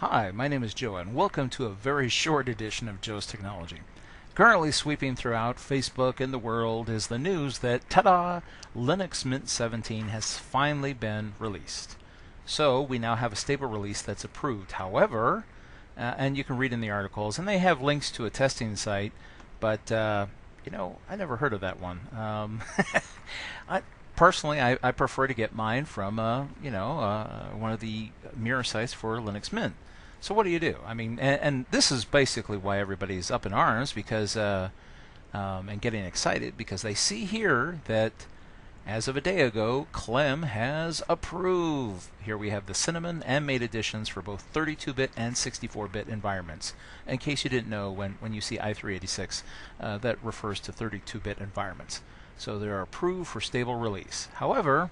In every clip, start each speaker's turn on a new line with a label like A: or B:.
A: Hi, my name is Joe, and welcome to a very short edition of Joe's Technology. Currently sweeping throughout Facebook and the world is the news that, ta-da, Linux Mint 17 has finally been released. So we now have a stable release that's approved. However, and you can read in the articles, and they have links to a testing site, but I never heard of that one. Personally, I prefer to get mine from one of the mirror sites for Linux Mint. So what do you do? I mean, and this is basically why everybody's up in arms because and getting excited because they see here that as of a day ago, Clem has approved. Here we have the Cinnamon and Mate editions for both 32-bit and 64-bit environments. In case you didn't know, when you see i386, that refers to 32-bit environments. So they're approved for stable release. However,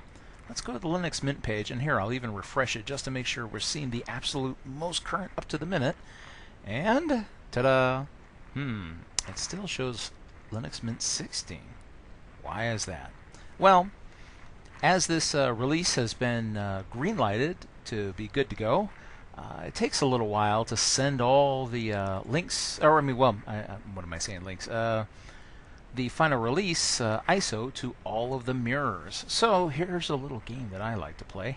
A: let's go to the Linux Mint page, and here I'll even refresh it just to make sure we're seeing the absolute most current up to the minute. And ta-da! It still shows Linux Mint 16. Why is that? Well, as this release has been green-lighted to be good to go, it takes a little while to send all the links, or what am I saying, links? The final release ISO to all of the mirrors. So here's a little game that I like to play.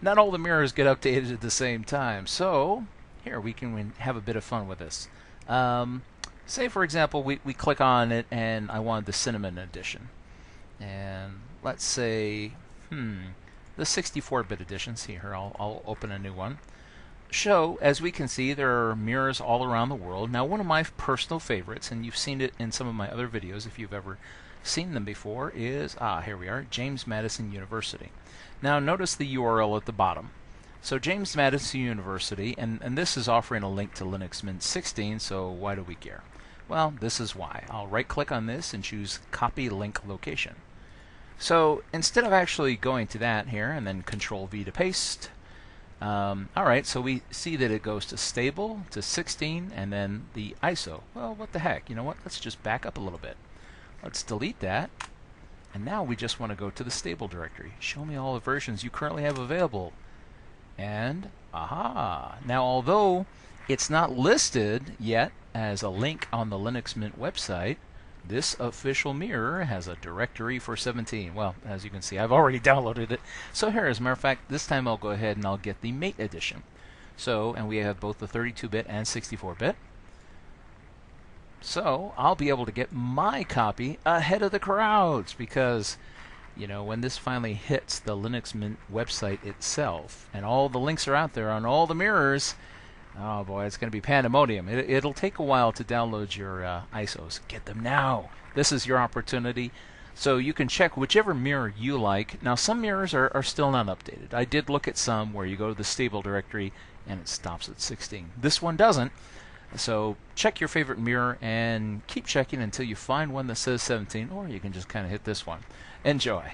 A: Not all the mirrors get updated at the same time. So here we can have a bit of fun with this. Say for example we click on it and I want the Cinnamon edition. And let's say the 64-bit edition. See here, I'll open a new one. Show, as we can see, there are mirrors all around the world. Now, one of my personal favorites, and you've seen it in some of my other videos if you've ever seen them before, is, here we are, James Madison University. Now, notice the URL at the bottom. So, James Madison University, and this is offering a link to Linux Mint 16, so why do we care? Well, this is why. I'll right-click on this and choose Copy Link Location. So, instead of actually going to that here, and then Control-V to paste, alright, so we see that it goes to stable, to 16, and then the ISO. Well, what the heck? You know what? Let's just back up a little bit. Let's delete that. And now we just want to go to the stable directory. Show me all the versions you currently have available. And, aha! Now, although it's not listed yet as a link on the Linux Mint website, this official mirror has a directory for 17. Well, as you can see, I've already downloaded it. So here, as a matter of fact, this time I'll go ahead and I'll get the Mate edition. So, and we have both the 32-bit and 64-bit. So, I'll be able to get my copy ahead of the crowds because, when this finally hits the Linux Mint website itself, and all the links are out there on all the mirrors, oh boy, it's going to be pandemonium. It'll take a while to download your ISOs. Get them now. This is your opportunity. So you can check whichever mirror you like. Now some mirrors are still not updated. I did look at some where you go to the stable directory and it stops at 16. This one doesn't. So check your favorite mirror and keep checking until you find one that says 17, or you can just kind of hit this one. Enjoy.